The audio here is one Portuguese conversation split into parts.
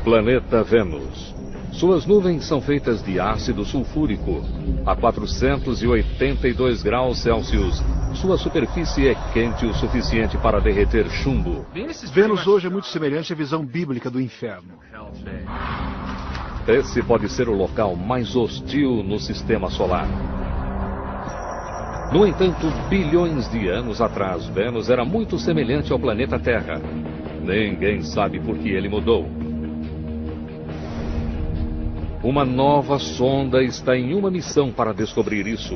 Planeta Vênus. Suas nuvens são feitas de ácido sulfúrico. A 482 graus Celsius, sua superfície é quente o suficiente para derreter chumbo. Vênus hoje é muito semelhante à visão bíblica do inferno. Esse pode ser o local mais hostil no sistema solar. No entanto, bilhões de anos atrás, Vênus era muito semelhante ao planeta Terra. Ninguém sabe por que ele mudou. Uma nova sonda está em uma missão para descobrir isso.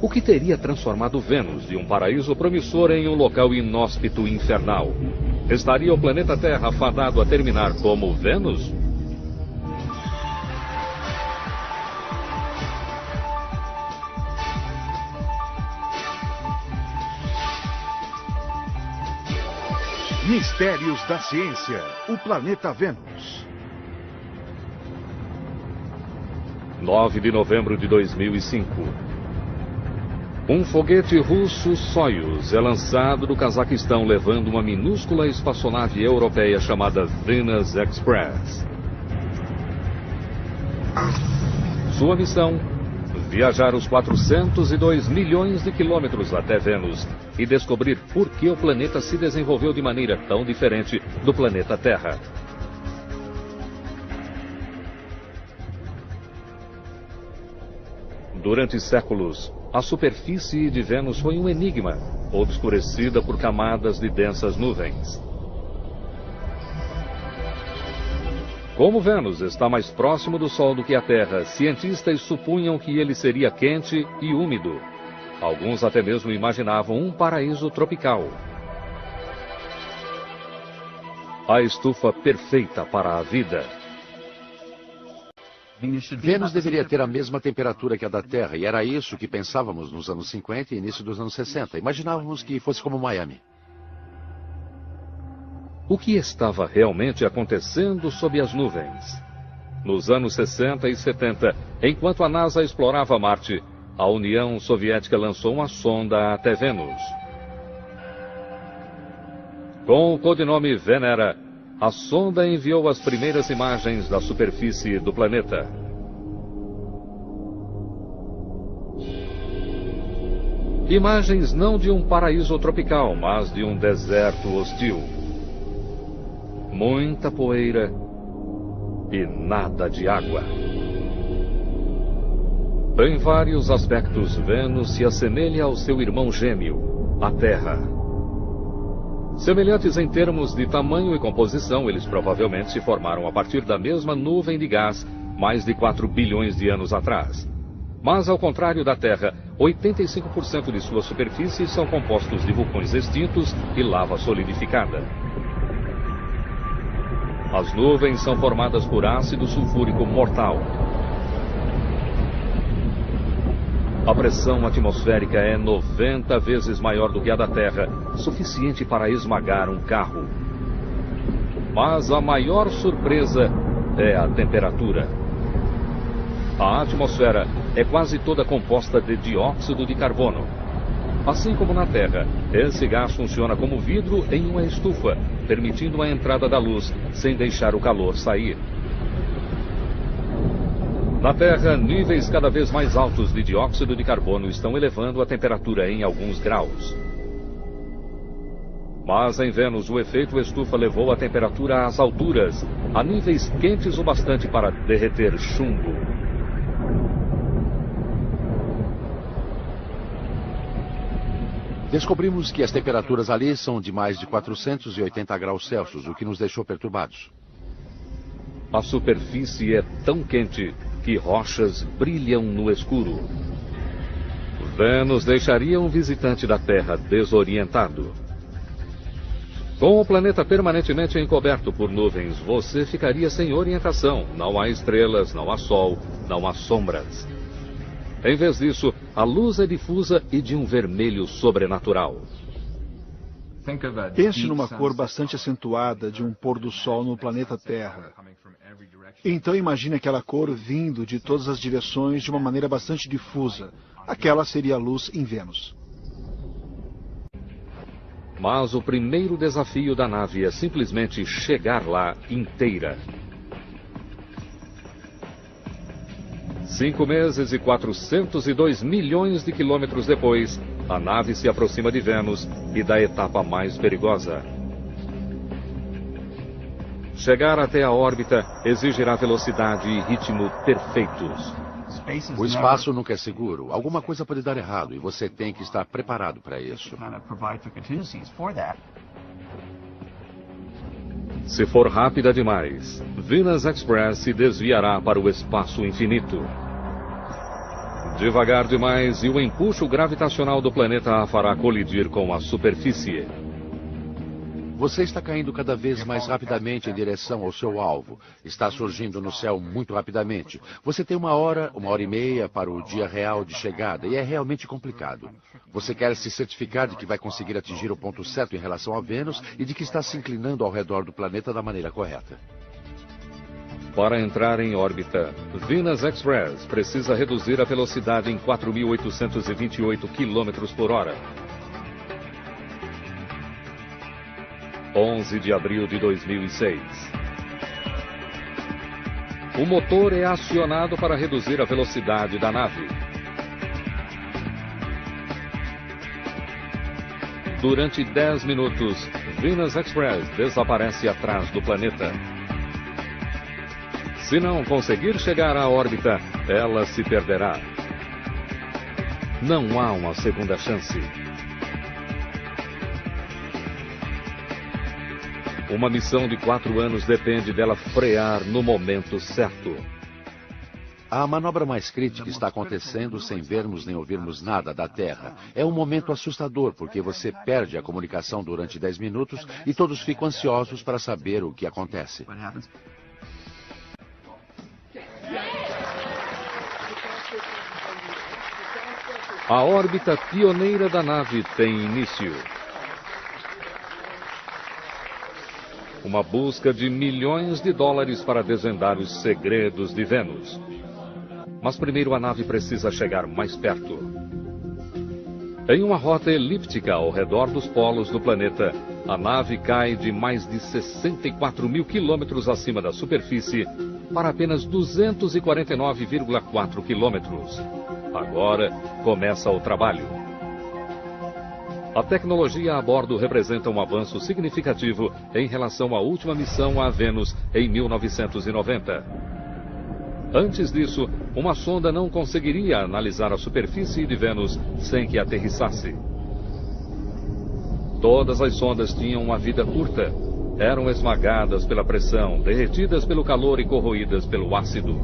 O que teria transformado Vênus de um paraíso promissor em um local inóspito e infernal? Estaria o planeta Terra fadado a terminar como Vênus? Mistérios da ciência. O planeta Vênus. 9 de novembro de 2005. Um foguete russo Soyuz é lançado do Cazaquistão levando uma minúscula espaçonave europeia chamada Venus Express. Sua missão: viajar os 402 milhões de quilômetros até Vênus e descobrir por que o planeta se desenvolveu de maneira tão diferente do planeta Terra. Durante séculos, a superfície de Vênus foi um enigma, obscurecida por camadas de densas nuvens. Como Vênus está mais próximo do Sol do que a Terra, cientistas supunham que ele seria quente e úmido. Alguns até mesmo imaginavam um paraíso tropical. A estufa perfeita para a vida. Vênus deveria ter a mesma temperatura que a da Terra, e era isso que pensávamos nos anos 50 e início dos anos 60. Imaginávamos que fosse como Miami. O que estava realmente acontecendo sob as nuvens? Nos anos 60 e 70, enquanto a NASA explorava Marte, a União Soviética lançou uma sonda até Vênus. Com o codinome Venera, a sonda enviou as primeiras imagens da superfície do planeta. Imagens não de um paraíso tropical, mas de um deserto hostil. Muita poeira e nada de água. Em vários aspectos, Vênus se assemelha ao seu irmão gêmeo, a Terra. Semelhantes em termos de tamanho e composição, eles provavelmente se formaram a partir da mesma nuvem de gás mais de 4 bilhões de anos atrás. Mas, ao contrário da Terra, 85% de sua superfície são compostos de vulcões extintos e lava solidificada. As nuvens são formadas por ácido sulfúrico mortal. A pressão atmosférica é 90 vezes maior do que a da Terra, suficiente para esmagar um carro. Mas a maior surpresa é a temperatura. A atmosfera é quase toda composta de dióxido de carbono. Assim como na Terra, esse gás funciona como vidro em uma estufa, permitindo a entrada da luz sem deixar o calor sair. Na Terra, níveis cada vez mais altos de dióxido de carbono estão elevando a temperatura em alguns graus. Mas em Vênus, o efeito estufa levou a temperatura às alturas, a níveis quentes o bastante para derreter chumbo. Descobrimos que as temperaturas ali são de mais de 480 graus Celsius, o que nos deixou perturbados. A superfície é tão quente que rochas brilham no escuro. Vênus deixaria um visitante da Terra desorientado. Com o planeta permanentemente encoberto por nuvens, você ficaria sem orientação. Não há estrelas, não há sol, não há sombras. Em vez disso, a luz é difusa e de um vermelho sobrenatural. Pense numa cor bastante acentuada de um pôr do sol no planeta Terra. Então imagine aquela cor vindo de todas as direções de uma maneira bastante difusa. Aquela seria a luz em Vênus. Mas o primeiro desafio da nave é simplesmente chegar lá inteira. 5 meses e 402 milhões de quilômetros depois, a nave se aproxima de Vênus e da etapa mais perigosa. Chegar até a órbita exigirá velocidade e ritmo perfeitos. O espaço nunca é seguro. Alguma coisa pode dar errado e você tem que estar preparado para isso. Se for rápida demais, Venus Express se desviará para o espaço infinito. Devagar demais e o empuxo gravitacional do planeta a fará colidir com a superfície. Você está caindo cada vez mais rapidamente em direção ao seu alvo. Está surgindo no céu muito rapidamente. Você tem 1 hora, 1h30 para o dia real de chegada e é realmente complicado. Você quer se certificar de que vai conseguir atingir o ponto certo em relação a Vênus e de que está se inclinando ao redor do planeta da maneira correta. Para entrar em órbita, Venus Express precisa reduzir a velocidade em 4.828 km por hora. 11 de abril de 2006. O motor é acionado para reduzir a velocidade da nave. Durante 10 minutos, Venus Express desaparece atrás do planeta. Se não conseguir chegar à órbita, ela se perderá. Não há uma segunda chance. Uma missão de 4 anos depende dela frear no momento certo. A manobra mais crítica está acontecendo sem vermos nem ouvirmos nada da Terra. É um momento assustador porque você perde a comunicação durante 10 minutos e todos ficam ansiosos para saber o que acontece. A órbita pioneira da nave tem início. Uma busca de milhões de dólares para desvendar os segredos de Vênus. Mas primeiro a nave precisa chegar mais perto. Em uma rota elíptica ao redor dos polos do planeta, a nave cai de mais de 64 mil quilômetros acima da superfície para apenas 249,4 quilômetros. Agora começa o trabalho. A tecnologia a bordo representa um avanço significativo em relação à última missão a Vênus em 1990. Antes disso, uma sonda não conseguiria analisar a superfície de Vênus sem que aterrissasse. Todas as sondas tinham uma vida curta. Eram esmagadas pela pressão, derretidas pelo calor e corroídas pelo ácido.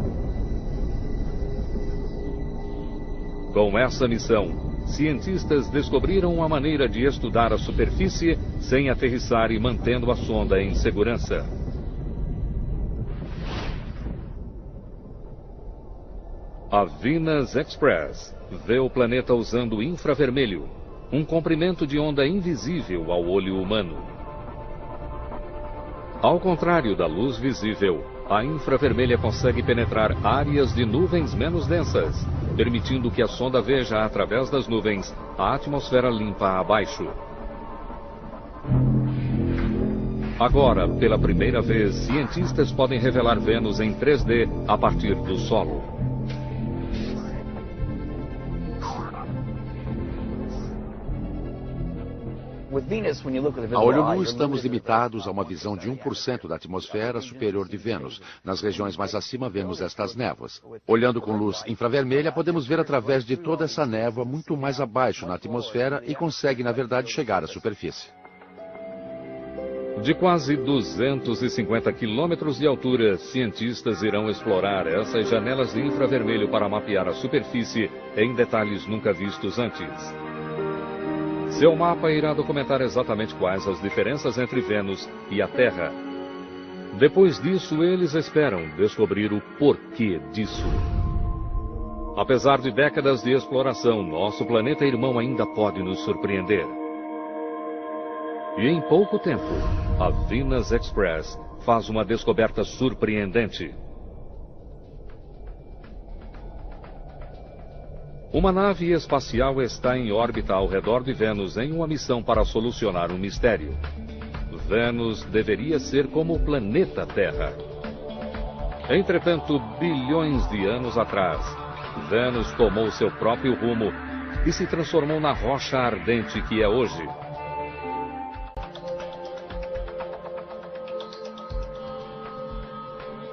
Com essa missão, cientistas descobriram uma maneira de estudar a superfície sem aterrissar e mantendo a sonda em segurança. A Venus Express vê o planeta usando infravermelho, um comprimento de onda invisível ao olho humano. Ao contrário da luz visível, a infravermelha consegue penetrar áreas de nuvens menos densas, permitindo que a sonda veja através das nuvens a atmosfera limpa abaixo. Agora, pela primeira vez, cientistas podem revelar Vênus em 3D a partir do solo. A olho nu, estamos limitados a uma visão de 1% da atmosfera superior de Vênus. Nas regiões mais acima, vemos estas névoas. Olhando com luz infravermelha, podemos ver através de toda essa névoa muito mais abaixo na atmosfera e consegue, na verdade, chegar à superfície. De quase 250 quilômetros de altura, cientistas irão explorar essas janelas de infravermelho para mapear a superfície em detalhes nunca vistos antes. Seu mapa irá documentar exatamente quais as diferenças entre Vênus e a Terra. Depois disso, eles esperam descobrir o porquê disso. Apesar de décadas de exploração, nosso planeta irmão ainda pode nos surpreender. E em pouco tempo, a Venus Express faz uma descoberta surpreendente. Uma nave espacial está em órbita ao redor de Vênus em uma missão para solucionar um mistério. Vênus deveria ser como o planeta Terra. Entretanto, bilhões de anos atrás, Vênus tomou seu próprio rumo e se transformou na rocha ardente que é hoje.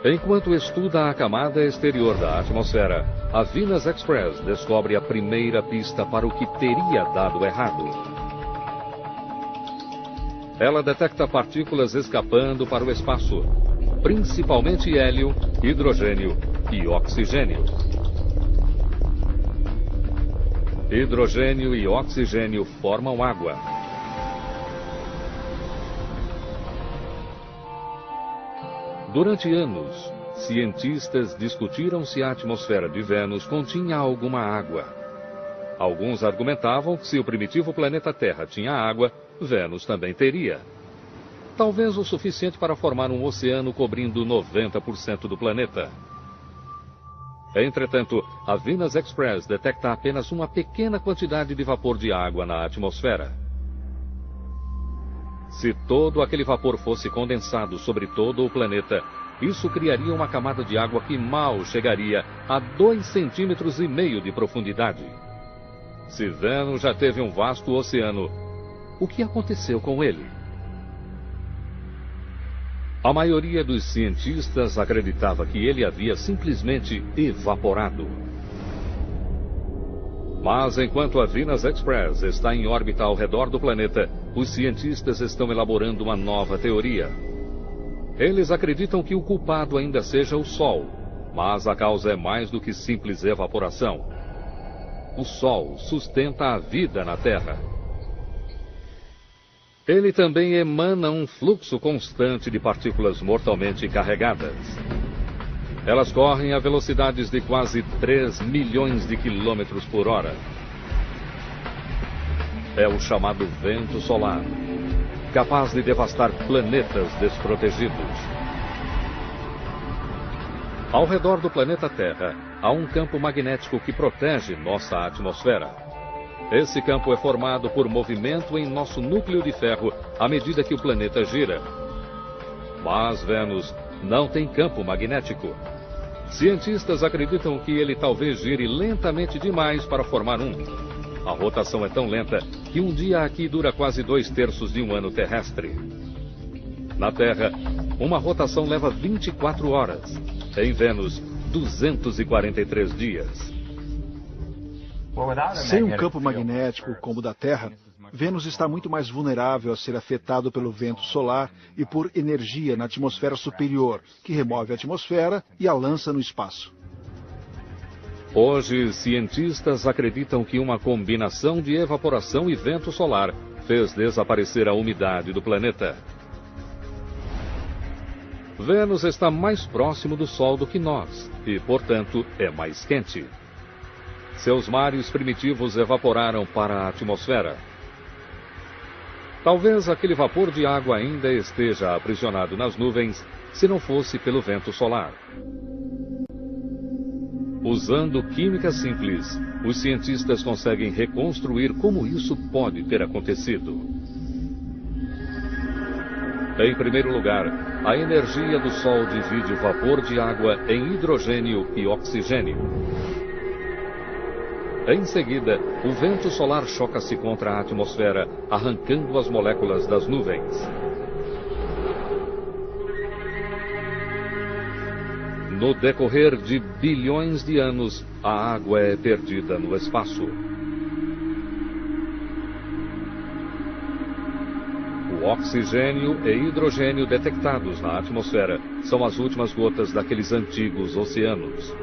Enquanto estuda a camada exterior da atmosfera, a Venus Express descobre a primeira pista para o que teria dado errado. Ela detecta partículas escapando para o espaço, principalmente hélio, hidrogênio e oxigênio. Hidrogênio e oxigênio formam água. Durante anos, cientistas discutiram se a atmosfera de Vênus continha alguma água. Alguns argumentavam que se o primitivo planeta Terra tinha água, Vênus também teria. Talvez o suficiente para formar um oceano cobrindo 90% do planeta. Entretanto, a Venus Express detecta apenas uma pequena quantidade de vapor de água na atmosfera. Se todo aquele vapor fosse condensado sobre todo o planeta, isso criaria uma camada de água que mal chegaria a 2,5 cm de profundidade. Se Vênus já teve um vasto oceano, o que aconteceu com ele? A maioria dos cientistas acreditava que ele havia simplesmente evaporado. Mas enquanto a Venus Express está em órbita ao redor do planeta, os cientistas estão elaborando uma nova teoria. Eles acreditam que o culpado ainda seja o Sol, mas a causa é mais do que simples evaporação. O Sol sustenta a vida na Terra. Ele também emana um fluxo constante de partículas mortalmente carregadas. Elas correm a velocidades de quase 3 milhões de quilômetros por hora. É o chamado vento solar, capaz de devastar planetas desprotegidos. Ao redor do planeta Terra, há um campo magnético que protege nossa atmosfera. Esse campo é formado por movimento em nosso núcleo de ferro à medida que o planeta gira. Mas Vênus não tem campo magnético. Cientistas acreditam que ele talvez gire lentamente demais para formar um. A rotação é tão lenta que um dia aqui dura quase 2/3 de um ano terrestre. Na Terra, uma rotação leva 24 horas. Em Vênus, 243 dias. Sem um campo magnético como o da Terra, Vênus está muito mais vulnerável a ser afetado pelo vento solar e por energia na atmosfera superior, que remove a atmosfera e a lança no espaço. Hoje, cientistas acreditam que uma combinação de evaporação e vento solar fez desaparecer a umidade do planeta. Vênus está mais próximo do Sol do que nós e, portanto, é mais quente. Seus mares primitivos evaporaram para a atmosfera. Talvez aquele vapor de água ainda esteja aprisionado nas nuvens, se não fosse pelo vento solar. Usando química simples, os cientistas conseguem reconstruir como isso pode ter acontecido. Em primeiro lugar, a energia do Sol divide o vapor de água em hidrogênio e oxigênio. Em seguida, o vento solar choca-se contra a atmosfera, arrancando as moléculas das nuvens. No decorrer de bilhões de anos, a água é perdida no espaço. O oxigênio e hidrogênio detectados na atmosfera são as últimas gotas daqueles antigos oceanos.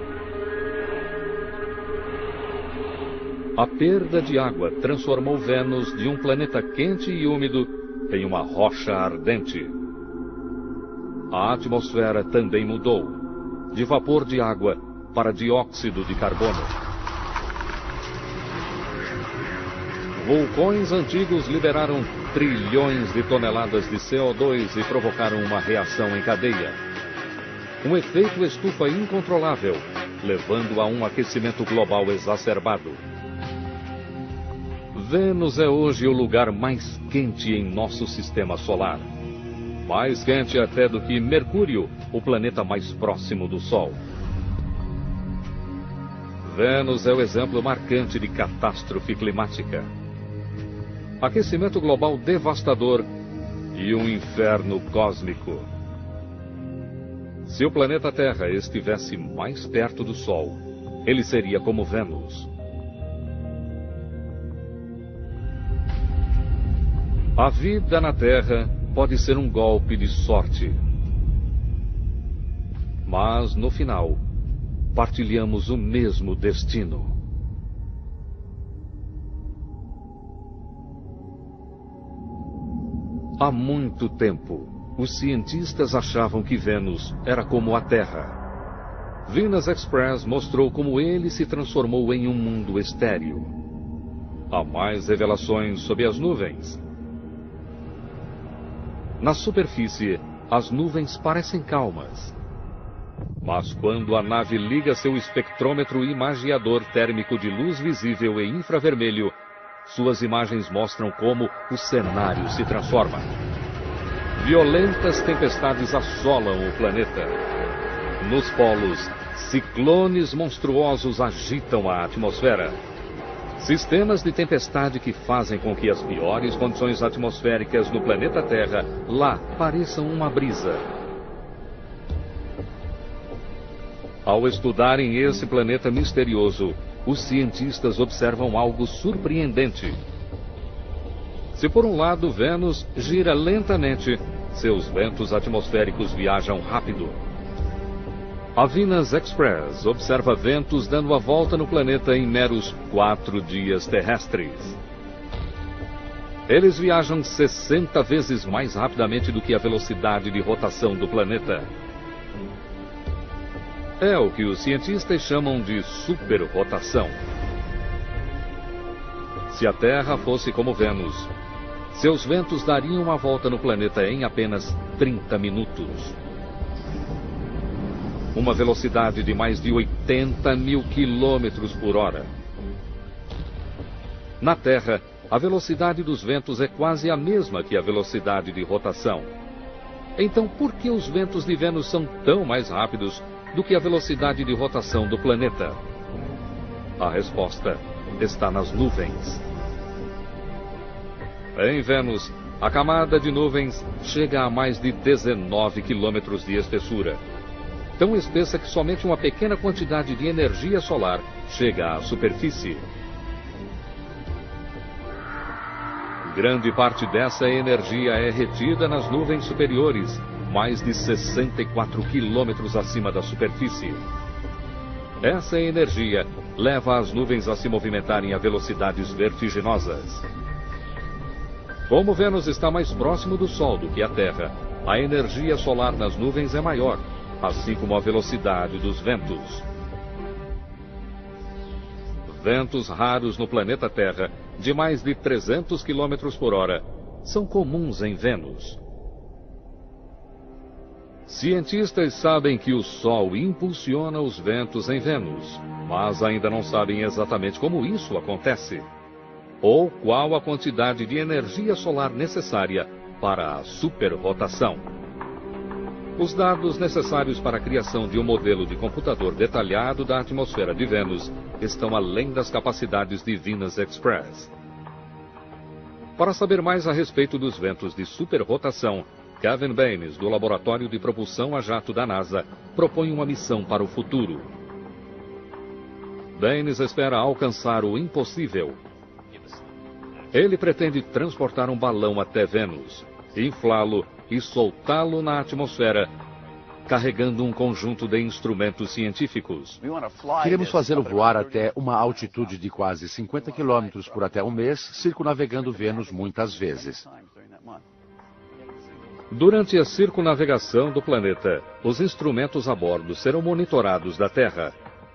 A perda de água transformou Vênus de um planeta quente e úmido em uma rocha ardente. A atmosfera também mudou, de vapor de água para dióxido de carbono. Vulcões antigos liberaram trilhões de toneladas de CO2 e provocaram uma reação em cadeia. Um efeito estufa incontrolável, levando a um aquecimento global exacerbado. Vênus é hoje o lugar mais quente em nosso sistema solar. Mais quente até do que Mercúrio, o planeta mais próximo do Sol. Vênus é o exemplo marcante de catástrofe climática. Aquecimento global devastador e um inferno cósmico. Se o planeta Terra estivesse mais perto do Sol, ele seria como Vênus. A vida na Terra pode ser um golpe de sorte. Mas, no final, partilhamos o mesmo destino. Há muito tempo, os cientistas achavam que Vênus era como a Terra. Venus Express mostrou como ele se transformou em um mundo estéril. Há mais revelações sobre as nuvens. Na superfície, as nuvens parecem calmas. Mas quando a nave liga seu espectrômetro imagiador térmico de luz visível e infravermelho, suas imagens mostram como o cenário se transforma. Violentas tempestades assolam o planeta. Nos polos, ciclones monstruosos agitam a atmosfera. Sistemas de tempestade que fazem com que as piores condições atmosféricas no planeta Terra lá pareçam uma brisa. Ao estudarem esse planeta misterioso, os cientistas observam algo surpreendente. Se por um lado Vênus gira lentamente, seus ventos atmosféricos viajam rápido. A Venus Express observa ventos dando a volta no planeta em meros 4 dias terrestres. Eles viajam 60 vezes mais rapidamente do que a velocidade de rotação do planeta. É o que os cientistas chamam de superrotação. Se a Terra fosse como Vênus, seus ventos dariam uma volta no planeta em apenas 30 minutos. Uma velocidade de mais de 80 mil quilômetros por hora. Na Terra, a velocidade dos ventos é quase a mesma que a velocidade de rotação. Então, por que os ventos de Vênus são tão mais rápidos do que a velocidade de rotação do planeta? A resposta está nas nuvens. Em Vênus, a camada de nuvens chega a mais de 19 quilômetros de espessura. Tão espessa que somente uma pequena quantidade de energia solar chega à superfície. Grande parte dessa energia é retida nas nuvens superiores, mais de 64 quilômetros acima da superfície. Essa energia leva as nuvens a se movimentarem a velocidades vertiginosas. Como Vênus está mais próximo do Sol do que a Terra, a energia solar nas nuvens é maior, assim como a velocidade dos ventos. Ventos raros no planeta Terra, de mais de 300 km por hora, são comuns em Vênus. Cientistas sabem que o Sol impulsiona os ventos em Vênus, mas ainda não sabem exatamente como isso acontece, ou qual a quantidade de energia solar necessária para a superrotação. Os dados necessários para a criação de um modelo de computador detalhado da atmosfera de Vênus estão além das capacidades de Venus Express. Para saber mais a respeito dos ventos de superrotação, Kevin Baines, do Laboratório de Propulsão a Jato da NASA, propõe uma missão para o futuro. Baines espera alcançar o impossível. Ele pretende transportar um balão até Vênus, inflá-lo e soltá-lo na atmosfera, carregando um conjunto de instrumentos científicos. Queremos fazê-lo voar até uma altitude de quase 50 quilômetros por até um mês, circunnavegando Vênus muitas vezes. Durante a circunnavegação do planeta, os instrumentos a bordo serão monitorados da Terra.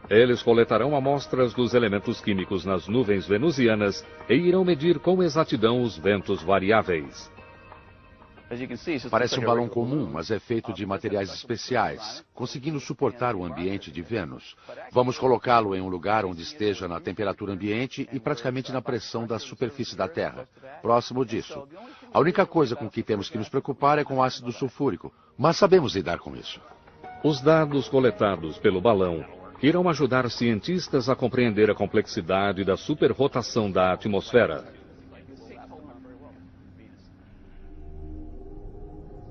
Eles coletarão amostras dos elementos químicos nas nuvens venusianas e irão medir com exatidão os ventos variáveis. Parece um balão comum, mas é feito de materiais especiais, conseguindo suportar o ambiente de Vênus. Vamos colocá-lo em um lugar onde esteja na temperatura ambiente e praticamente na pressão da superfície da Terra, próximo disso. A única coisa com que temos que nos preocupar é com o ácido sulfúrico, mas sabemos lidar com isso. Os dados coletados pelo balão irão ajudar cientistas a compreender a complexidade da superrotação da atmosfera.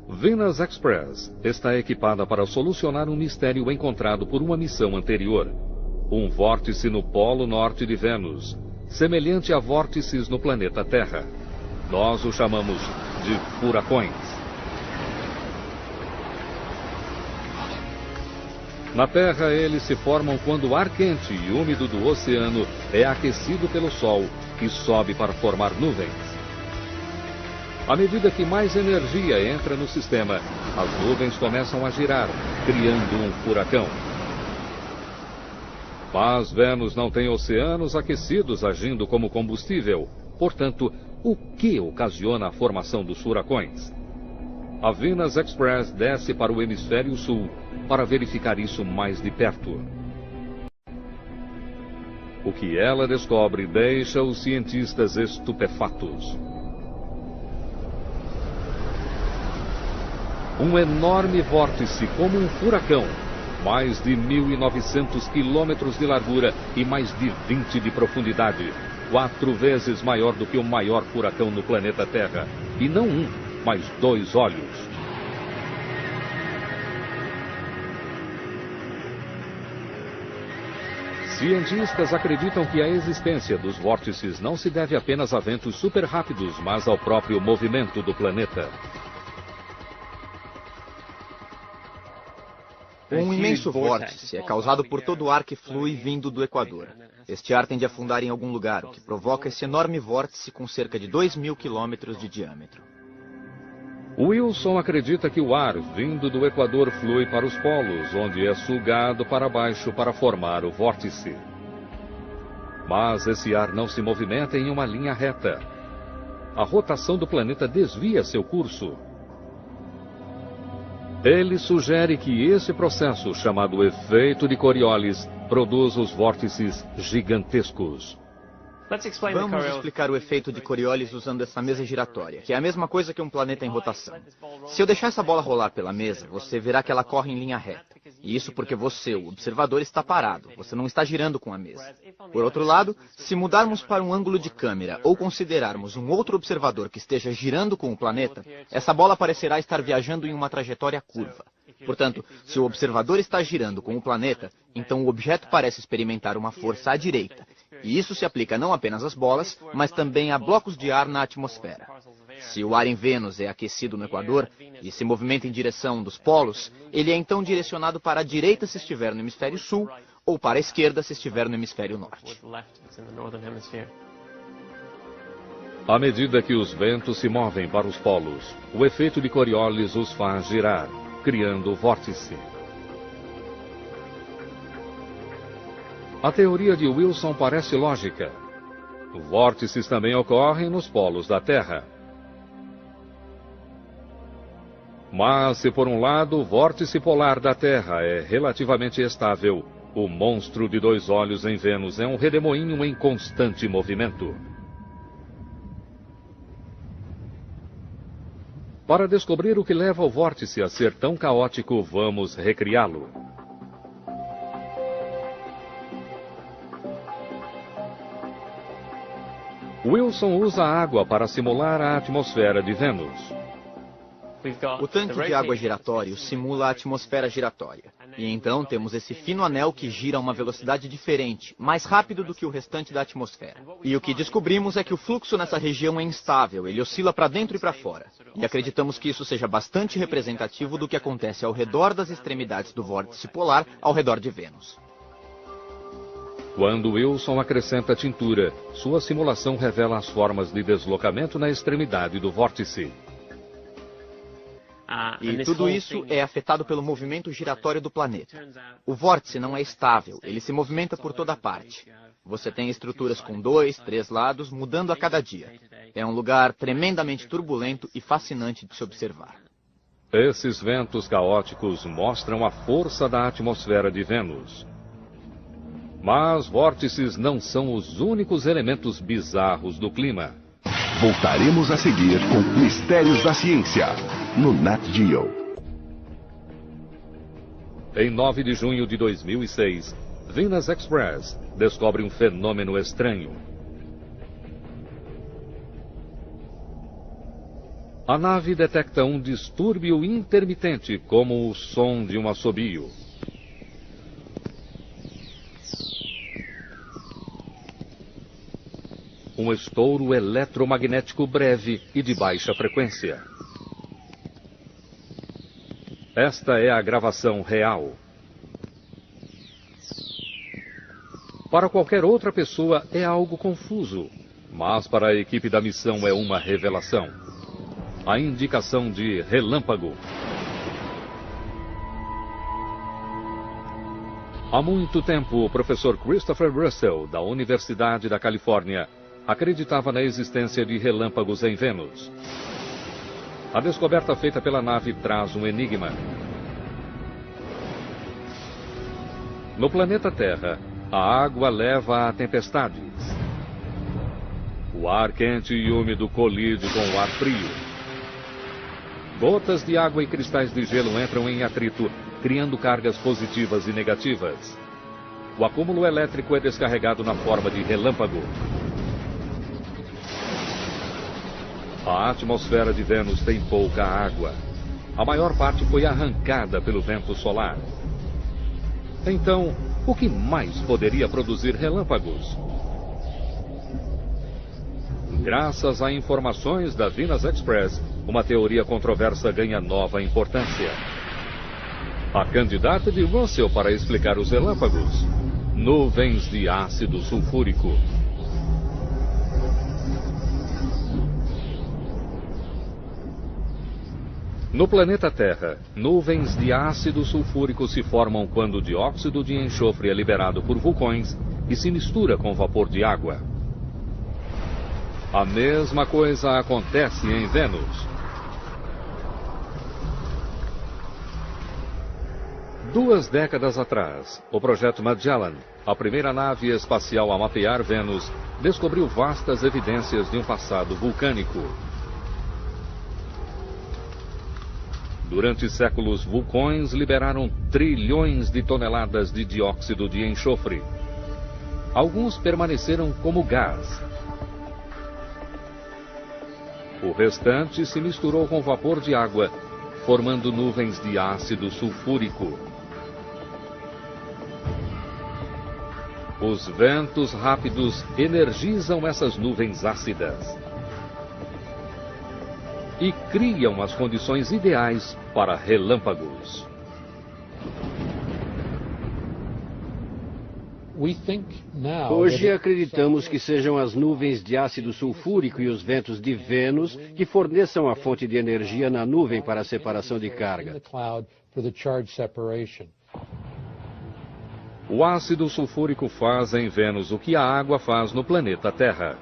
Venus Express está equipada para solucionar um mistério encontrado por uma missão anterior. Um vórtice no polo norte de Vênus, semelhante a vórtices no planeta Terra. Nós o chamamos de furacões. Na Terra, eles se formam quando o ar quente e úmido do oceano é aquecido pelo Sol e sobe para formar nuvens. À medida que mais energia entra no sistema, as nuvens começam a girar, criando um furacão. Mas Vênus não tem oceanos aquecidos agindo como combustível. Portanto, o que ocasiona a formação dos furacões? A Venus Express desce para o hemisfério sul para verificar isso mais de perto. O que ela descobre deixa os cientistas estupefatos. Um enorme vórtice como um furacão, mais de 1.900 quilômetros de largura e mais de 20 de profundidade, 4 vezes maior do que o maior furacão no planeta Terra, e não um, mas 2 olhos. Cientistas acreditam que a existência dos vórtices não se deve apenas a ventos super rápidos, mas ao próprio movimento do planeta. Um imenso vórtice é causado por todo o ar que flui vindo do Equador. Este ar tende a afundar em algum lugar, o que provoca esse enorme vórtice com cerca de 2.000 quilômetros de diâmetro. Wilson acredita que o ar vindo do Equador flui para os polos, onde é sugado para baixo para formar o vórtice. Mas esse ar não se movimenta em uma linha reta. A rotação do planeta desvia seu curso. Ele sugere que esse processo, chamado efeito de Coriolis, produz os vórtices gigantescos. Vamos explicar o efeito de Coriolis usando essa mesa giratória, que é a mesma coisa que um planeta em rotação. Se eu deixar essa bola rolar pela mesa, você verá que ela corre em linha reta. E isso porque você, o observador, está parado, você não está girando com a mesa. Por outro lado, se mudarmos para um ângulo de câmera ou considerarmos um outro observador que esteja girando com o planeta, essa bola parecerá estar viajando em uma trajetória curva. Portanto, se o observador está girando com o planeta, então o objeto parece experimentar uma força à direita. E isso se aplica não apenas às bolas, mas também a blocos de ar na atmosfera. Se o ar em Vênus é aquecido no Equador e se movimenta em direção dos polos, ele é então direcionado para a direita se estiver no hemisfério sul, ou para a esquerda se estiver no hemisfério norte. À medida que os ventos se movem para os polos, o efeito de Coriolis os faz girar, criando o vórtice. A teoria de Wilson parece lógica. Vórtices também ocorrem nos polos da Terra. Mas, se por um lado o vórtice polar da Terra é relativamente estável, o monstro de 2 olhos em Vênus é um redemoinho em constante movimento. Para descobrir o que leva o vórtice a ser tão caótico, vamos recriá-lo. Wilson usa água para simular a atmosfera de Vênus. O tanque de água giratório simula a atmosfera giratória. E então temos esse fino anel que gira a uma velocidade diferente, mais rápido do que o restante da atmosfera. E o que descobrimos é que o fluxo nessa região é instável, ele oscila para dentro e para fora. E acreditamos que isso seja bastante representativo do que acontece ao redor das extremidades do vórtice polar ao redor de Vênus. Quando Wilson acrescenta tintura, sua simulação revela as formas de deslocamento na extremidade do vórtice. E tudo isso é afetado pelo movimento giratório do planeta. O vórtice não é estável, ele se movimenta por toda parte. Você tem estruturas com 2, 3 lados, mudando a cada dia. É um lugar tremendamente turbulento e fascinante de se observar. Esses ventos caóticos mostram a força da atmosfera de Vênus. Mas vórtices não são os únicos elementos bizarros do clima. Voltaremos a seguir com Mistérios da Ciência, no Nat Geo. Em 9 de junho de 2006, Venus Express descobre um fenômeno estranho. A nave detecta um distúrbio intermitente, como o som de um assobio. Um estouro eletromagnético breve e de baixa frequência. Esta é a gravação real. Para qualquer outra pessoa é algo confuso, mas para a equipe da missão é uma revelação. A indicação de relâmpago. Há muito tempo, o professor Christopher Russell, da Universidade da Califórnia, acreditava na existência de relâmpagos em Vênus. A descoberta feita pela nave traz um enigma. No planeta Terra, a água leva a tempestades. O ar quente e úmido colide com o ar frio. Gotas de água e cristais de gelo entram em atrito, criando cargas positivas e negativas. O acúmulo elétrico é descarregado na forma de relâmpago. A atmosfera de Vênus tem pouca água. A maior parte foi arrancada pelo vento solar. Então, o que mais poderia produzir relâmpagos? Graças a informações da Venus Express, uma teoria controversa ganha nova importância. A candidata de Russell para explicar os relâmpagos: nuvens de ácido sulfúrico. No planeta Terra, nuvens de ácido sulfúrico se formam quando o dióxido de enxofre é liberado por vulcões e se mistura com vapor de água. A mesma coisa acontece em Vênus. 2 décadas atrás, o projeto Magellan, a primeira nave espacial a mapear Vênus, descobriu vastas evidências de um passado vulcânico. Durante séculos, vulcões liberaram trilhões de toneladas de dióxido de enxofre. Alguns permaneceram como gás. O restante se misturou com vapor de água, formando nuvens de ácido sulfúrico. Os ventos rápidos energizam essas nuvens ácidas e criam as condições ideais para relâmpagos. Hoje acreditamos que sejam as nuvens de ácido sulfúrico e os ventos de Vênus que forneçam a fonte de energia na nuvem para a separação de carga. O ácido sulfúrico faz em Vênus o que a água faz no planeta Terra.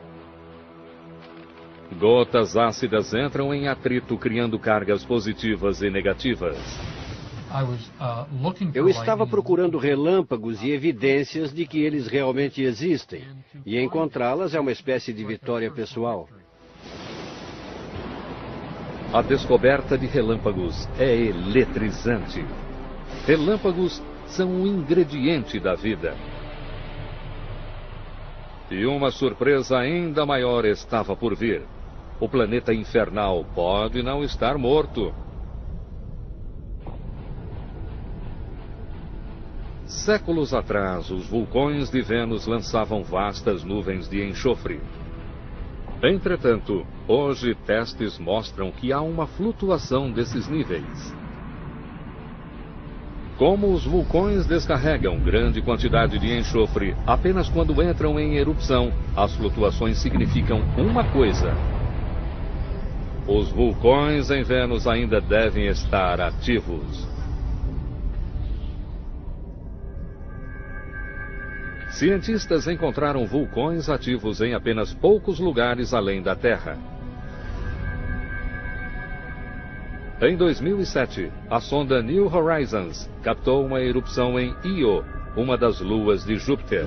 Gotas ácidas entram em atrito, criando cargas positivas e negativas. Eu estava procurando relâmpagos e evidências de que eles realmente existem, e encontrá-las é uma espécie de vitória pessoal. A descoberta de relâmpagos é eletrizante. Relâmpagos são um ingrediente da vida. E uma surpresa ainda maior estava por vir. O planeta infernal pode não estar morto. Séculos atrás, os vulcões de Vênus lançavam vastas nuvens de enxofre. Entretanto, hoje testes mostram que há uma flutuação desses níveis. Como os vulcões descarregam grande quantidade de enxofre apenas quando entram em erupção, as flutuações significam uma coisa: os vulcões em Vênus ainda devem estar ativos. Cientistas encontraram vulcões ativos em apenas poucos lugares além da Terra. Em 2007, a sonda New Horizons captou uma erupção em Io, uma das luas de Júpiter.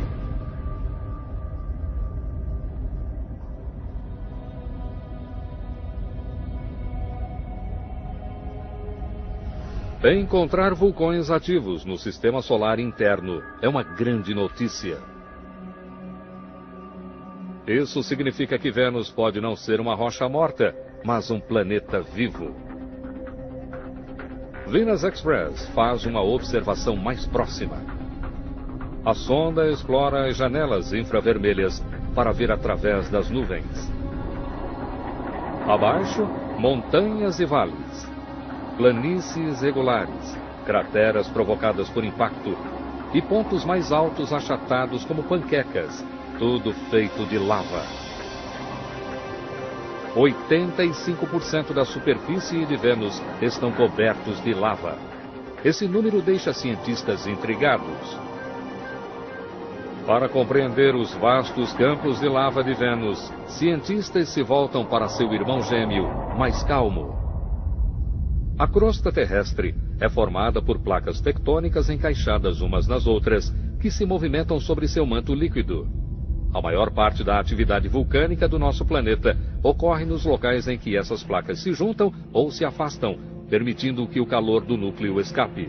Encontrar vulcões ativos no sistema solar interno é uma grande notícia. Isso significa que Vênus pode não ser uma rocha morta, mas um planeta vivo. Venus Express faz uma observação mais próxima. A sonda explora as janelas infravermelhas para ver através das nuvens. Abaixo, montanhas e vales, planícies regulares, crateras provocadas por impacto e pontos mais altos achatados como panquecas, tudo feito de lava. 85% da superfície de Vênus estão cobertos de lava. Esse número deixa cientistas intrigados. Para compreender os vastos campos de lava de Vênus, cientistas se voltam para seu irmão gêmeo, mais calmo. A crosta terrestre é formada por placas tectônicas encaixadas umas nas outras, que se movimentam sobre seu manto líquido. A maior parte da atividade vulcânica do nosso planeta ocorre nos locais em que essas placas se juntam ou se afastam, permitindo que o calor do núcleo escape.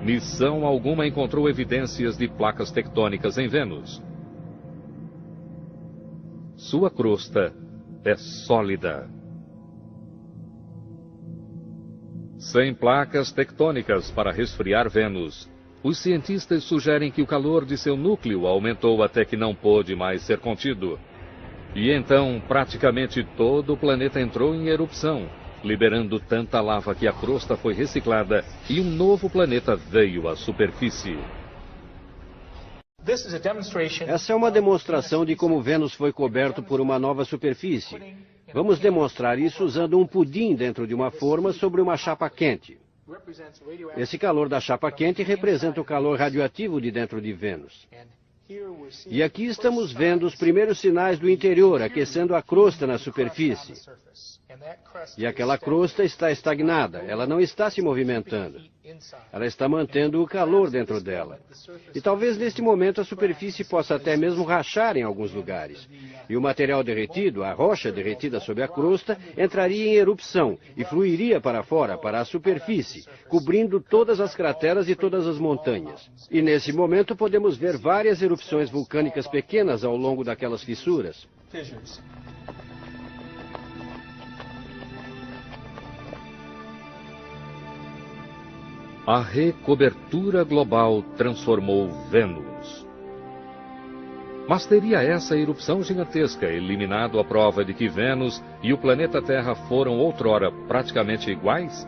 Missão alguma encontrou evidências de placas tectônicas em Vênus. Sua crosta é sólida. Sem placas tectônicas para resfriar Vênus, os cientistas sugerem que o calor de seu núcleo aumentou até que não pôde mais ser contido. E então, praticamente todo o planeta entrou em erupção, liberando tanta lava que a crosta foi reciclada e um novo planeta veio à superfície. Essa é uma demonstração de como Vênus foi coberto por uma nova superfície. Vamos demonstrar isso usando um pudim dentro de uma forma sobre uma chapa quente. Esse calor da chapa quente representa o calor radioativo de dentro de Vênus. E aqui estamos vendo os primeiros sinais do interior aquecendo a crosta na superfície. E aquela crosta está estagnada, ela não está se movimentando. Ela está mantendo o calor dentro dela. E talvez neste momento a superfície possa até mesmo rachar em alguns lugares. E o material derretido, a rocha derretida sob a crosta, entraria em erupção e fluiria para fora, para a superfície, cobrindo todas as crateras e todas as montanhas. E nesse momento podemos ver várias erupções vulcânicas pequenas ao longo daquelas fissuras. A recobertura global transformou Vênus. Mas teria essa erupção gigantesca eliminado a prova de que Vênus e o planeta Terra foram outrora praticamente iguais?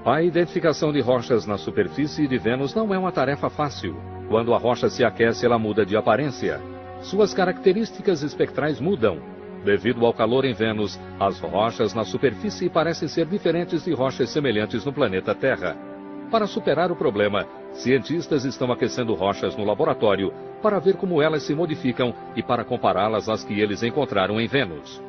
A identificação de rochas na superfície de Vênus não é uma tarefa fácil. Quando a rocha se aquece, ela muda de aparência. Suas características espectrais mudam. Devido ao calor em Vênus, as rochas na superfície parecem ser diferentes de rochas semelhantes no planeta Terra. Para superar o problema, cientistas estão aquecendo rochas no laboratório para ver como elas se modificam e para compará-las às que eles encontraram em Vênus.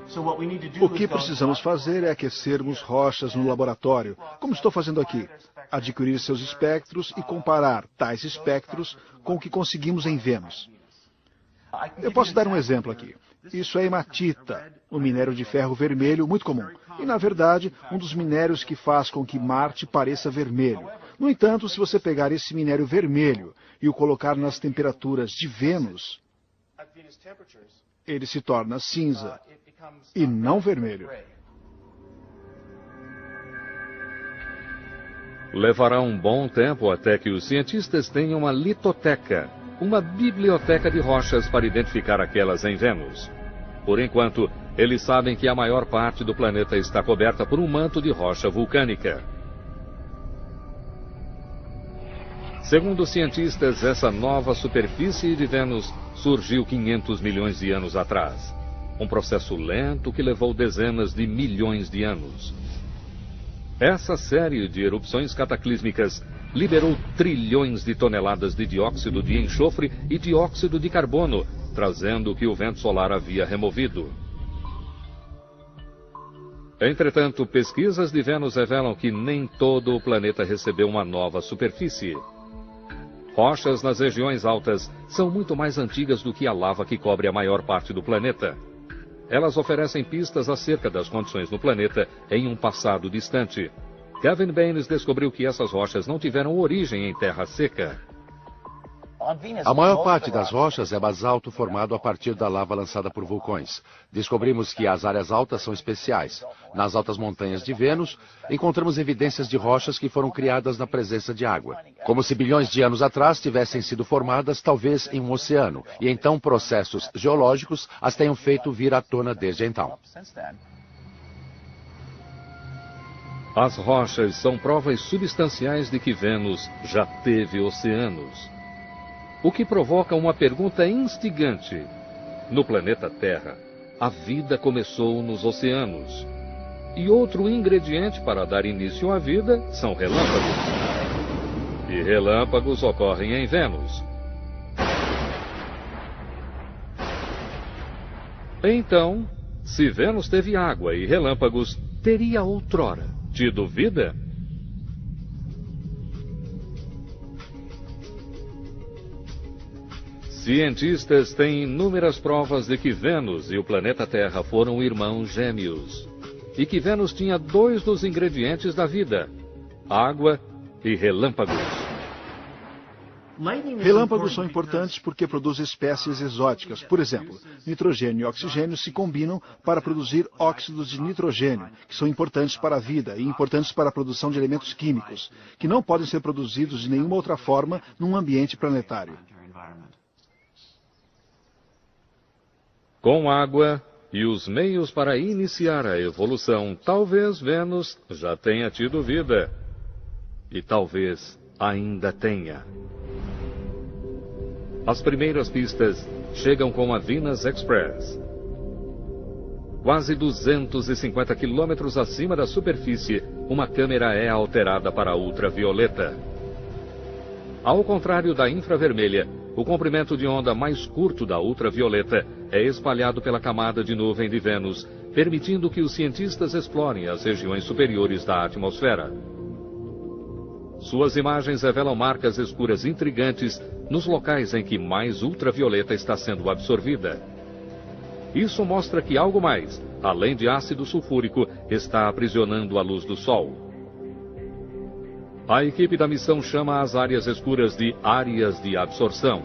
O que precisamos fazer é aquecermos rochas no laboratório, como estou fazendo aqui. Adquirir seus espectros e comparar tais espectros com o que conseguimos em Vênus. Eu posso dar um exemplo aqui. Isso é hematita, um minério de ferro vermelho muito comum. E, na verdade, um dos minérios que faz com que Marte pareça vermelho. No entanto, se você pegar esse minério vermelho e o colocar nas temperaturas de Vênus, ele se torna cinza e não vermelho. Levará um bom tempo até que os cientistas tenham uma litoteca, uma biblioteca de rochas para identificar aquelas em Vênus. Por enquanto, eles sabem que a maior parte do planeta está coberta por um manto de rocha vulcânica. Segundo os cientistas, essa nova superfície de Vênus surgiu 500 milhões de anos atrás. Um processo lento que levou dezenas de milhões de anos. Essa série de erupções cataclísmicas liberou trilhões de toneladas de dióxido de enxofre e dióxido de carbono, trazendo o que o vento solar havia removido. Entretanto, pesquisas de Vênus revelam que nem todo o planeta recebeu uma nova superfície. Rochas nas regiões altas são muito mais antigas do que a lava que cobre a maior parte do planeta. Elas oferecem pistas acerca das condições no planeta em um passado distante. Kevin Baines descobriu que essas rochas não tiveram origem em terra seca. A maior parte das rochas é basalto formado a partir da lava lançada por vulcões. Descobrimos que as áreas altas são especiais. Nas altas montanhas de Vênus, encontramos evidências de rochas que foram criadas na presença de água. Como se bilhões de anos atrás tivessem sido formadas, talvez em um oceano, e então processos geológicos as tenham feito vir à tona desde então. As rochas são provas substanciais de que Vênus já teve oceanos. O que provoca uma pergunta instigante. No planeta Terra, a vida começou nos oceanos. E outro ingrediente para dar início à vida são relâmpagos. E relâmpagos ocorrem em Vênus. Então, se Vênus teve água e relâmpagos, teria outrora tido vida? Cientistas têm inúmeras provas de que Vênus e o planeta Terra foram irmãos gêmeos. E que Vênus tinha dois dos ingredientes da vida: água e relâmpagos. Relâmpagos são importantes porque produzem espécies exóticas. Por exemplo, nitrogênio e oxigênio se combinam para produzir óxidos de nitrogênio, que são importantes para a vida e importantes para a produção de elementos químicos, que não podem ser produzidos de nenhuma outra forma num ambiente planetário. Com água e os meios para iniciar a evolução, talvez Vênus já tenha tido vida. E talvez ainda tenha. As primeiras pistas chegam com a Venus Express. Quase 250 quilômetros acima da superfície, uma câmera é alterada para ultravioleta. Ao contrário da infravermelha, o comprimento de onda mais curto da ultravioleta é espalhado pela camada de nuvem de Vênus, permitindo que os cientistas explorem as regiões superiores da atmosfera. Suas imagens revelam marcas escuras intrigantes nos locais em que mais ultravioleta está sendo absorvida. Isso mostra que algo mais, além de ácido sulfúrico, está aprisionando a luz do Sol. A equipe da missão chama as áreas escuras de áreas de absorção.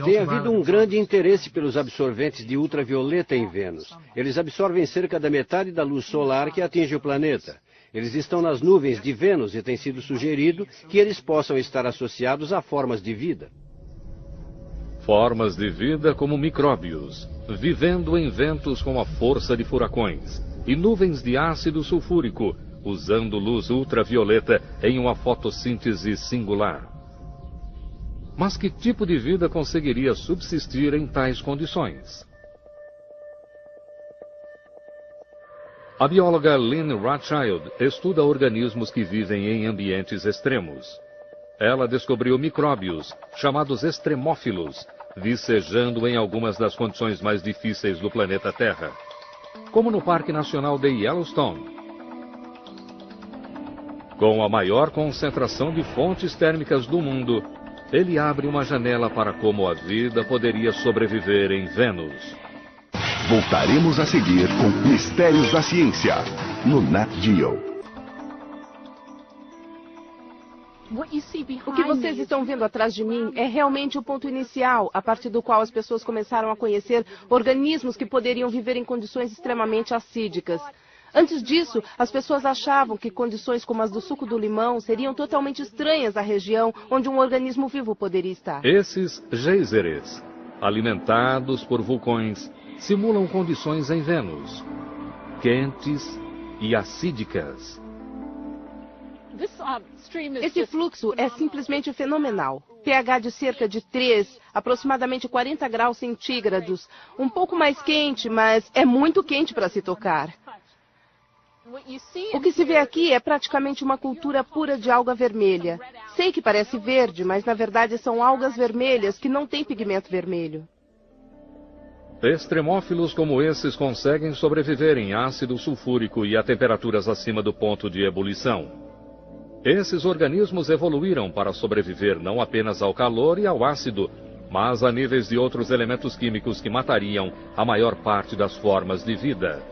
Tem havido um grande interesse pelos absorventes de ultravioleta em Vênus. Eles absorvem cerca da metade da luz solar que atinge o planeta. Eles estão nas nuvens de Vênus e tem sido sugerido que eles possam estar associados a formas de vida. Formas de vida como micróbios, vivendo em ventos com a força de furacões, e nuvens de ácido sulfúrico, usando luz ultravioleta em uma fotossíntese singular. Mas que tipo de vida conseguiria subsistir em tais condições? A bióloga Lynn Rothschild estuda organismos que vivem em ambientes extremos. Ela descobriu micróbios, chamados extremófilos, vicejando em algumas das condições mais difíceis do planeta Terra, como no Parque Nacional de Yellowstone. Com a maior concentração de fontes térmicas do mundo, ele abre uma janela para como a vida poderia sobreviver em Vênus. Voltaremos a seguir com Mistérios da Ciência, no Nat Geo. O que vocês estão vendo atrás de mim é realmente o ponto inicial, a partir do qual as pessoas começaram a conhecer organismos que poderiam viver em condições extremamente acídicas. Antes disso, as pessoas achavam que condições como as do suco do limão seriam totalmente estranhas à região onde um organismo vivo poderia estar. Esses geysers, alimentados por vulcões, simulam condições em Vênus, quentes e acídicas. Esse fluxo é simplesmente fenomenal. pH de cerca de 3, aproximadamente 40 graus centígrados. Um pouco mais quente, mas é muito quente para se tocar. O que se vê aqui é praticamente uma cultura pura de alga vermelha. Sei que parece verde, mas na verdade são algas vermelhas que não têm pigmento vermelho. Extremófilos como esses conseguem sobreviver em ácido sulfúrico e a temperaturas acima do ponto de ebulição. Esses organismos evoluíram para sobreviver não apenas ao calor e ao ácido, mas a níveis de outros elementos químicos que matariam a maior parte das formas de vida.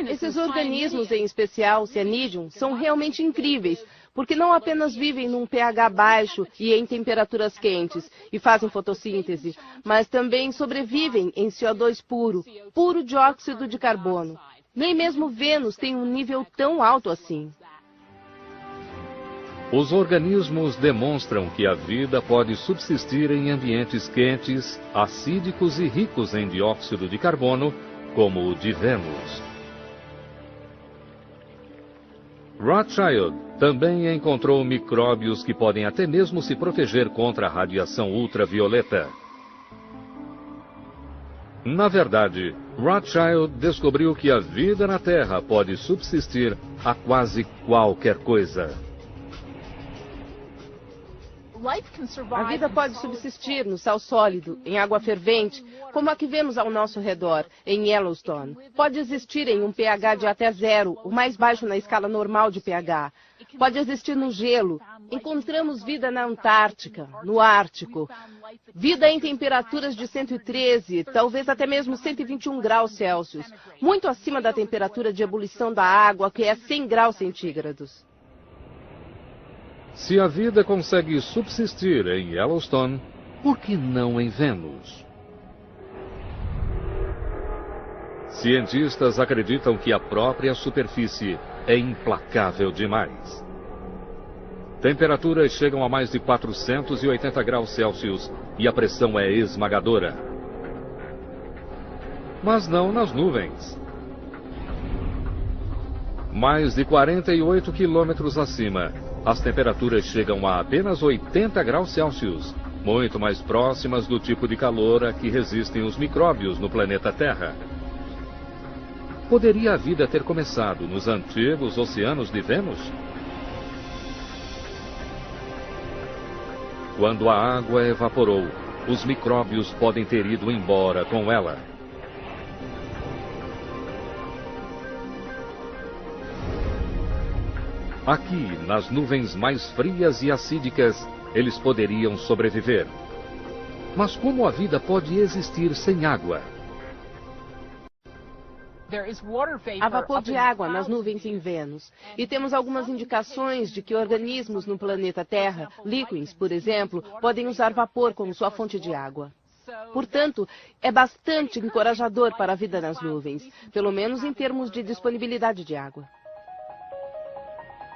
Esses organismos, em especial Cyanidum, são realmente incríveis, porque não apenas vivem num pH baixo e em temperaturas quentes e fazem fotossíntese, mas também sobrevivem em CO2 puro dióxido de carbono. Nem mesmo Vênus tem um nível tão alto assim. Os organismos demonstram que a vida pode subsistir em ambientes quentes, acídicos e ricos em dióxido de carbono, como o de Vênus. Rothschild também encontrou micróbios que podem até mesmo se proteger contra a radiação ultravioleta. Na verdade, Rothschild descobriu que a vida na Terra pode subsistir a quase qualquer coisa. A vida pode subsistir no sal sólido, em água fervente, como a que vemos ao nosso redor, em Yellowstone. Pode existir em um pH de até 0, o mais baixo na escala normal de pH. Pode existir no gelo. Encontramos vida na Antártica, no Ártico. Vida em temperaturas de 113, talvez até mesmo 121 graus Celsius, muito acima da temperatura de ebulição da água, que é 100 graus centígrados. Se a vida consegue subsistir em Yellowstone, por que não em Vênus? Cientistas acreditam que a própria superfície é implacável demais. Temperaturas chegam a mais de 480 graus Celsius e a pressão é esmagadora. Mas não nas nuvens. Mais de 48 quilômetros acima, as temperaturas chegam a apenas 80 graus Celsius, muito mais próximas do tipo de calor a que resistem os micróbios no planeta Terra. Poderia a vida ter começado nos antigos oceanos de Vênus? Quando a água evaporou, os micróbios podem ter ido embora com ela. Aqui, nas nuvens mais frias e acídicas, eles poderiam sobreviver. Mas como a vida pode existir sem água? Há vapor de água nas nuvens em Vênus. E temos algumas indicações de que organismos no planeta Terra, líquens, por exemplo, podem usar vapor como sua fonte de água. Portanto, é bastante encorajador para a vida nas nuvens, pelo menos em termos de disponibilidade de água.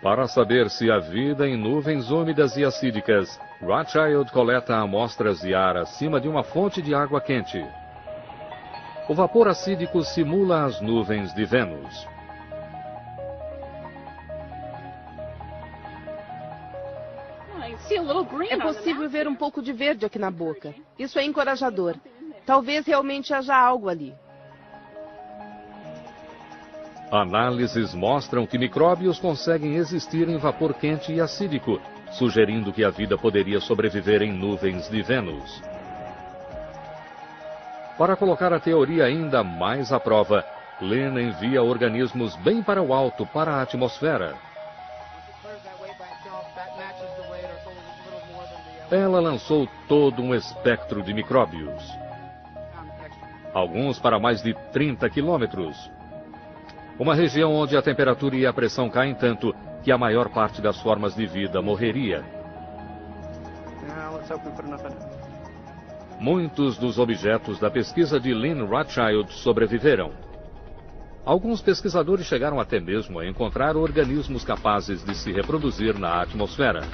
Para saber se há vida em nuvens úmidas e acídicas, Rothschild coleta amostras de ar acima de uma fonte de água quente. O vapor acídico simula as nuvens de Vênus. É possível ver um pouco de verde aqui na boca. Isso é encorajador. Talvez realmente haja algo ali. Análises mostram que micróbios conseguem existir em vapor quente e acídico, sugerindo que a vida poderia sobreviver em nuvens de Vênus. Para colocar a teoria ainda mais à prova, Lynn envia organismos bem para o alto, para a atmosfera. Ela lançou todo um espectro de micróbios. Alguns para mais de 30 quilômetros. Uma região onde a temperatura e a pressão caem tanto que a maior parte das formas de vida morreria. Muitos dos objetos da pesquisa de Lynn Rothschild sobreviveram. Alguns pesquisadores chegaram até mesmo a encontrar organismos capazes de se reproduzir na atmosfera.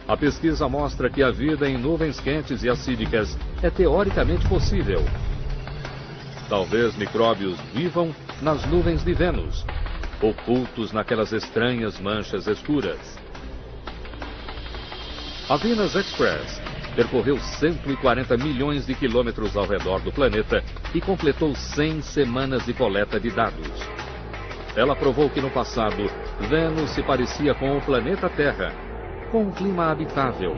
A pesquisa mostra que a vida em nuvens quentes e acídicas é teoricamente possível. Talvez micróbios vivam nas nuvens de Vênus, ocultos naquelas estranhas manchas escuras. A Venus Express percorreu 140 milhões de quilômetros ao redor do planeta e completou 100 semanas de coleta de dados. Ela provou que no passado, Vênus se parecia com o planeta Terra, com um clima habitável,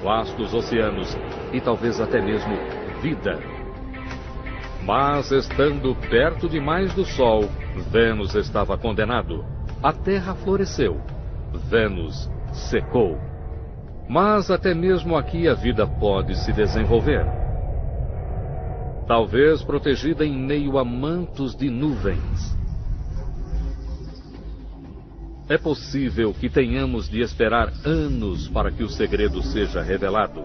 vastos oceanos e talvez até mesmo vida. Mas, estando perto demais do Sol, Vênus estava condenado. A Terra floresceu. Vênus secou. Mas até mesmo aqui a vida pode se desenvolver. talvez protegida em meio a mantos de nuvens. É possível que tenhamos de esperar anos para que o segredo seja revelado.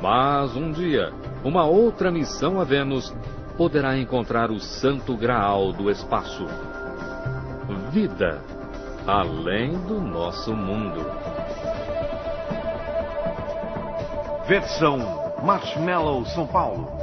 Mas um dia, uma outra missão a Vênus poderá encontrar o santo graal do espaço. Vida além do nosso mundo. Versão Marshmallow São Paulo.